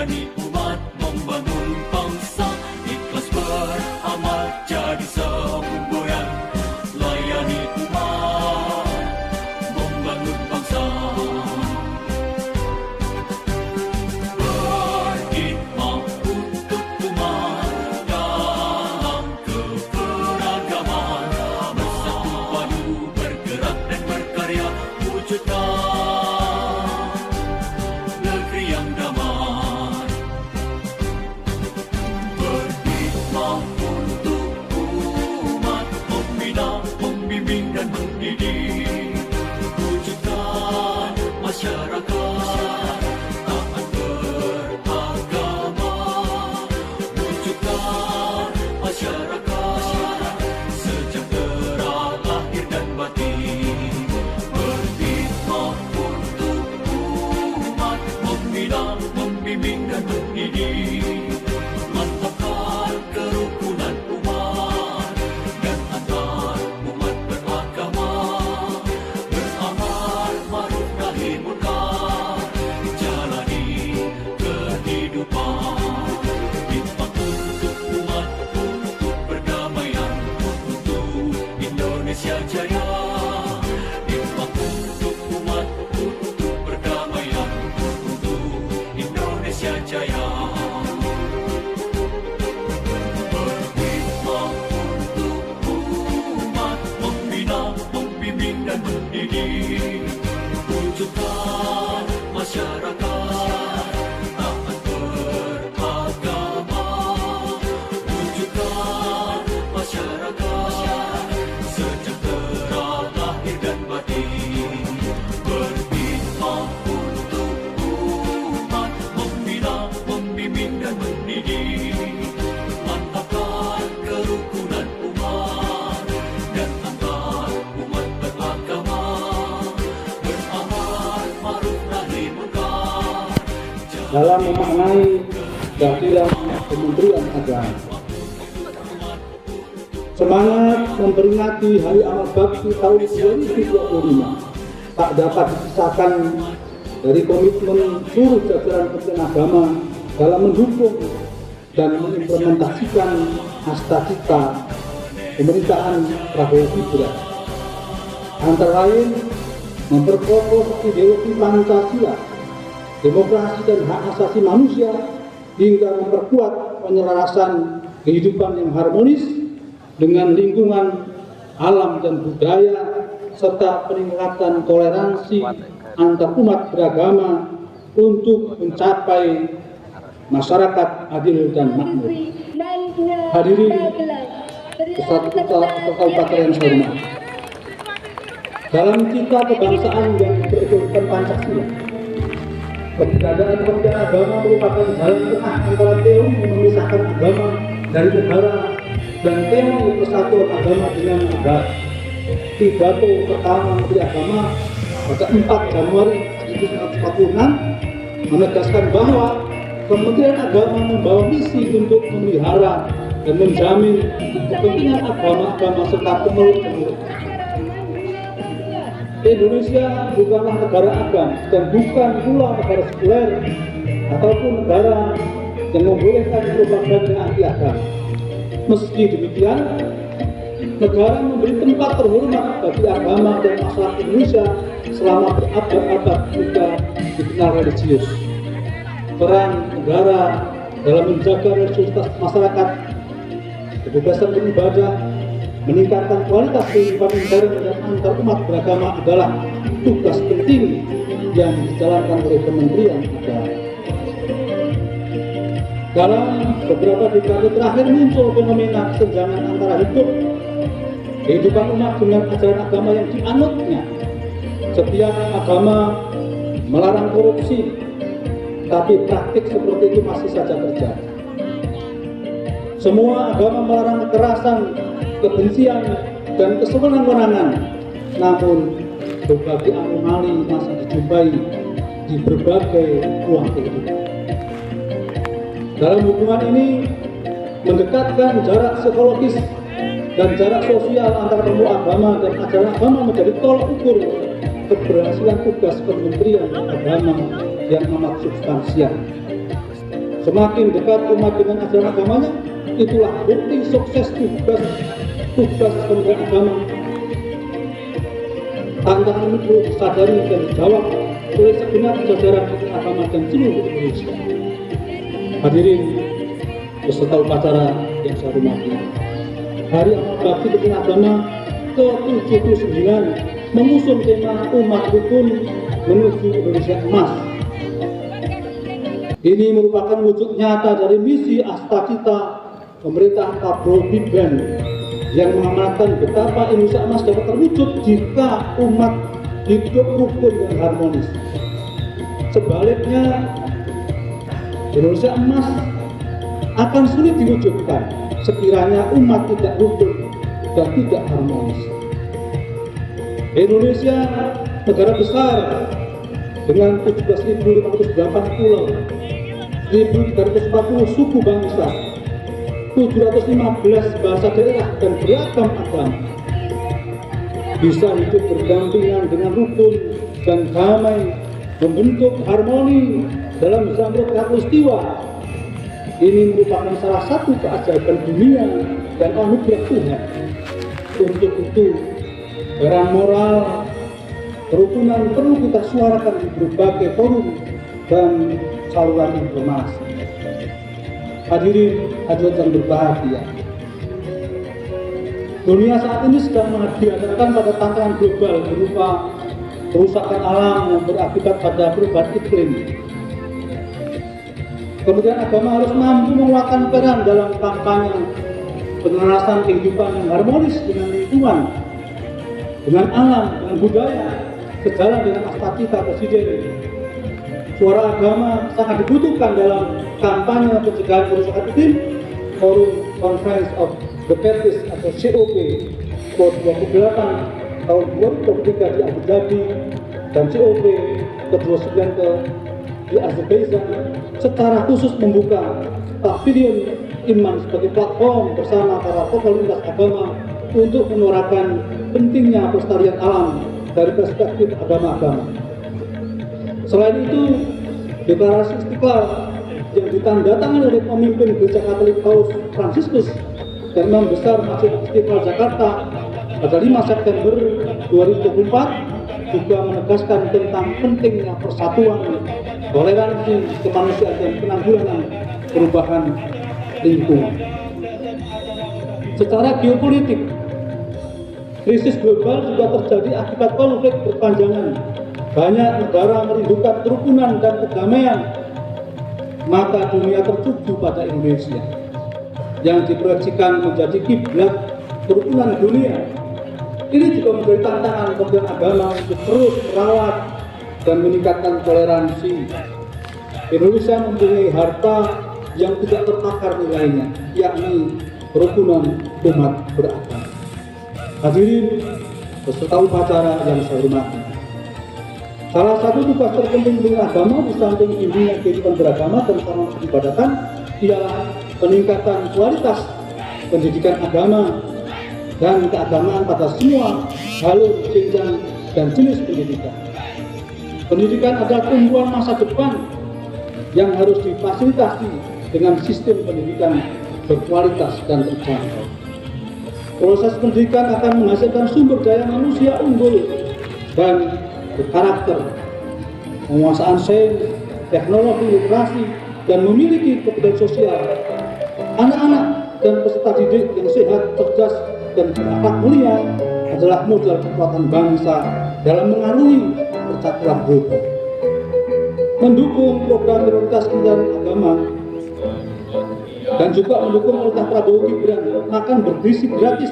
Layani umat, membangun bangsa, ikhlas beramal jadi semboyan. Layani umat, membangun bangsa. Berkhidmat untuk umat dalam keberagaman, bersatu padu bergerak dan berkarya, wujudkan negeri yang damai. Berkhidmat untuk umat, membina, membimbing dan mendidik, wujudkan masyarakat taat beragama, wujudkan masyarakat sejahtera lahir dan batin. Berkhidmat untuk umat, membina, membimbing dan mendidik, mantapkan kerukunan umat dan antar umat beragama, beramal ma'ruf nahi munkar, jalani kehidupan. Khidmat untuk umat, untuk perdamaian, untuk Indonesia Jaya. Khidmat untuk umat, untuk perdamaian, untuk Indonesia Jaya. Berkhidmat untuk umat, membina, membimbing dan mendidik, wujudkan masyarakat taat beragama, wujudkan masyarakat sejahtera lahir dan batin. Berkhidmat untuk umat, membina, membimbing dan mendidik, mantapkan kerukunan umat dan antar umat beragama, beramal ma'ruf nahi munkar. Dalam memaknai kehadiran Kementerian Agama, semangat memperingati Hari Amal Bakti tahun 2025 tak dapat dipisahkan dari komitmen seluruh jajaran Kementerian Agama dalam mendukung dan mengimplementasikan cita pemerintahan Prabowo Gibran, antara lain memperkokoh ideologi Pancasila, demokrasi dan hak asasi manusia, hingga memperkuat penyelarasan kehidupan yang harmonis dengan lingkungan, alam dan budaya, serta peningkatan toleransi antar umat beragama untuk mencapai masyarakat adil dan makmur. Hadirin peserta upacara yang saya hormati, dalam cita kebangsaan yang berikutkan Pancasila, keberadaan Kementerian Agama merupakan jalan tengah antara teori memisahkan agama dari negara dan teori persatuan agama dengan negara. Pidato pertama Menteri Agama pada 4 Januari 1946 menegaskan bahwa Kementerian Agama membawa misi untuk memelihara dan menjamin kepentingan agama-agama serta pemeluk-pemeluk. Indonesia bukanlah negara agama dan bukan pula negara sekuler ataupun negara yang membolehkan propaganda anti agama. Meski demikian, negara memberi tempat terhormat bagi agama dan masyarakat Indonesia selama berabad-abad hingga dikenal religius. Peran negara dalam menjaga religiusitas masyarakat, kebebasan beribadah, meningkatkan kualitas kehidupan intern dan antar umat beragama adalah tugas penting yang dijalankan oleh Kementerian Agama. Dalam beberapa dekade terakhir muncul fenomena kesenjangan antara kehidupan umat dengan ajaran agama yang dianutnya. Setiap agama melarang korupsi, tapi praktik seperti itu masih saja terjadi. Semua agama melarang kekerasan, kebencian, dan kesewenang-wenangan, namun berbagai anomali masih dijumpai di berbagai ruang kehidupan. Dalam hubungan ini, mendekatkan jarak psikologis dan jarak sosial antara pemeluk agama dan ajaran agama menjadi tolak ukur keberhasilan tugas Kementerian Agama yang amat substansial. Semakin dekat umat dengan ajaran agamanya, itulah bukti sukses tugas Kementerian Agama. Tantangan ini perlu disadari dan dijawab oleh segenap jajaran Kementerian Agama dan seluruh Indonesia. Hadirin peserta upacara yang saya hormati, Hari Amal Bakti Kementerian Agama ke-79 mengusung tema umat rukun menuju Indonesia Emas. Ini merupakan wujud nyata dari misi Astacita pemerintah Prabowo Gibran yang mengamanatkan betapa Indonesia Emas dapat terwujud jika umat hidup rukun dan harmonis. Sebaliknya, Indonesia Emas akan sulit diwujudkan sekiranya umat tidak rukun dan tidak harmonis. Indonesia negara besar dengan 17.508 pulau, 1.340 suku bangsa, 715 bahasa daerah dan beragam agama, bisa hidup berdampingan dengan rukun dan damai, membentuk harmoni dalam zamrud khatulistiwa. Ini merupakan salah satu keajaiban dunia dan anugerah Tuhan. Untuk itu, peran moral kerukunan perlu kita suarakan di berbagai forum dan saluran informasi. Hadirin yang berbahagia, dunia saat ini sedang dihadapkan pada tantangan global berupa kerusakan alam yang berakibat pada perubahan iklim. Kementerian Agama harus mampu menguatkan peran dalam kampanye penyelarasan kehidupan yang harmonis dengan lingkungan, dengan alam, dengan budaya, sejalan dengan Astacita Presiden. Suara agama sangat dibutuhkan dalam kampanye pencegahan kerusakan iklim. Forum Conference of the Parties atau COP ke-28 tahun 2023 di Abu Dhabi dan COP ke-29 di Azerbaijan secara khusus membuka Pavilion Iman sebagai platform bersama para tokoh lintas agama untuk menyuarakan pentingnya pelestarian alam dari perspektif agama-agama. Selain itu, deklarasi Istiqlal yang ditandatangani oleh pemimpin Gereja Katolik Paus Fransiskus dan Imam Besar Masjid Istiqlal Jakarta pada 5 September 2024 juga menegaskan tentang pentingnya persatuan, toleransi, kemanusiaan dan penanggulangan perubahan lingkungan. Secara geopolitik, krisis global juga terjadi akibat konflik berkepanjangan. Banyak negara merindukan kerukunan dan kedamaian, maka dunia tertuju pada Indonesia yang diproyeksikan menjadi kiblat kerukunan dunia. Ini juga menjadi tantangan Kementerian Agama untuk terus merawat dan meningkatkan toleransi. Indonesia mempunyai harta yang tidak tertakar nilainya, yakni kerukunan umat beragama. Hadirin peserta upacara yang saya hormati, salah satu tugas terpenting Kementerian Agama di samping bimbingan kehidupan beragama dan sarana peribadatan ialah peningkatan kualitas pendidikan agama dan keagamaan pada semua jalur, jenjang, dan jenis pendidikan. Pendidikan adalah tumpuan masa depan yang harus difasilitasi dengan sistem pendidikan berkualitas dan terjangkau. Proses pendidikan akan menghasilkan sumber daya manusia unggul dan berkarakter, penguasaan sains, teknologi, literasi, dan memiliki kepedulian sosial. Anak-anak dan peserta didik yang sehat, cerdas, dan berakhlak mulia adalah modal kekuatan bangsa dalam mengarungi percaturan global. Mendukung program prioritas Kementerian Agama dan juga mendukung pemerintah Prabowo Gibran akan bergizi gratis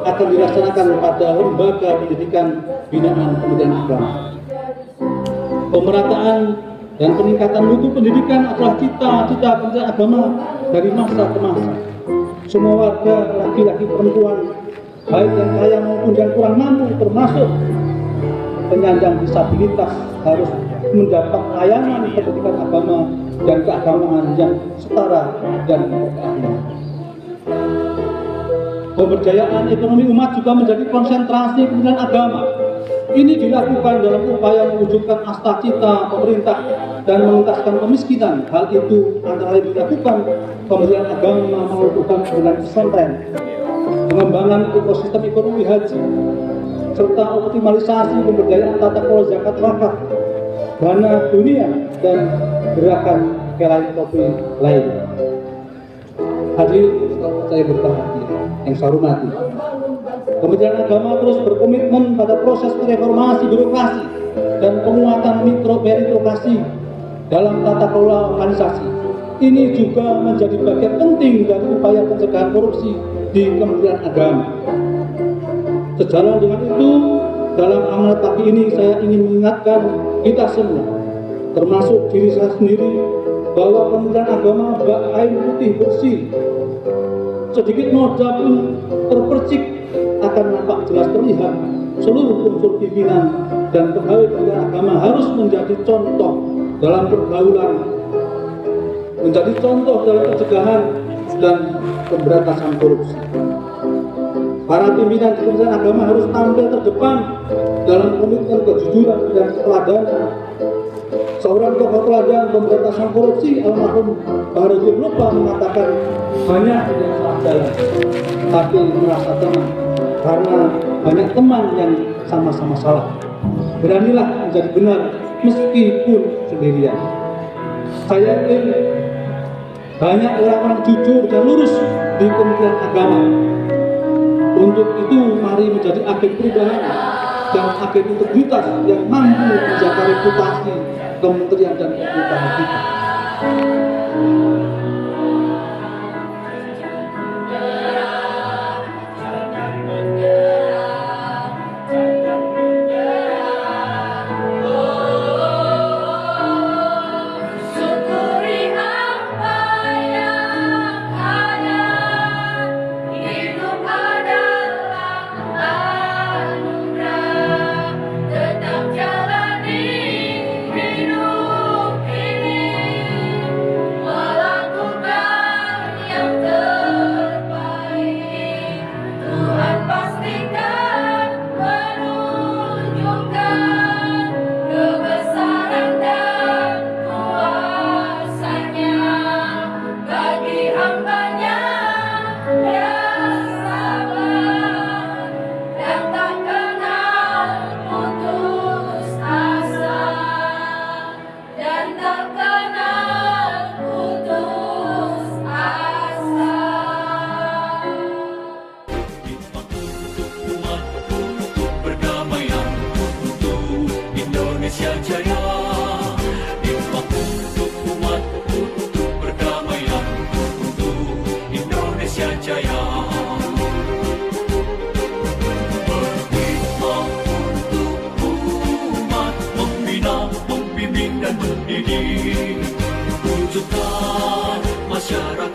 akan dilaksanakan pada lembaga pendidikan binaan Kementerian Agama. Pemerataan dan peningkatan mutu pendidikan adalah cita-cita Kementerian Agama dari masa ke masa. Semua warga, laki-laki, perempuan, baik yang kaya maupun yang kurang mampu, termasuk penyandang disabilitas, harus mendapat layanan pendidikan agama dan keagamaan yang setara dan berkeadilan. Pemberdayaan ekonomi umat juga menjadi konsentrasi Kementerian Agama. Ini dilakukan dalam upaya mewujudkan Astacita pemerintah dan mengentaskan kemiskinan. Hal itu antara lain dilakukan Kementerian Agama melakukan dengan pesantren, pengembangan ekosistem ekonomi haji, serta optimalisasi pemberdayaan tata kelola zakat wakaf, dana dunia, dan gerakan filantropi lain. Hadirin saya berbahagia yang saya hormati, Kementerian Agama terus berkomitmen pada proses reformasi birokrasi dan penguatan mikromeritokrasi dalam tata kelola organisasi. Ini juga menjadi bagian penting dari upaya pencegahan korupsi di Kementerian Agama. Sejalan dengan itu, dalam amanat pagi ini saya ingin mengingatkan kita semua, termasuk diri saya sendiri, bahwa Kementerian Agama bak air putih bersih. Sedikit noda pun terpercik akan nampak jelas terlihat. Seluruh unsur pimpinan dan pegawai Kementerian Agama harus menjadi contoh dalam pergaulan, menjadi contoh dalam pencegahan dan pemberantasan korupsi. Para pimpinan di Kementerian Agama harus tampil terdepan dalam komitmen kejujuran dan keteladanan. Seorang tokoh teladan pemberantasan korupsi, almarhum Baharudin Lopa, mengatakan, banyak yang salah jalan, tapi merasa tenang karena banyak teman yang sama-sama salah. Beranilah menjadi benar meskipun sendirian. Saya yakin banyak orang-orang jujur dan lurus di Kementerian Agama. Untuk itu, mari menjadi agen perubahan dan agen integritas yang mampu menjaga reputasi kementerian dan pemerintahan kita. Indonesia Jaya, hikmah untuk umat, untuk perdamaian, untuk Indonesia Jaya. Berhikmah untuk umat, membina, membimbing dan mendidik, wujudkan masyarakat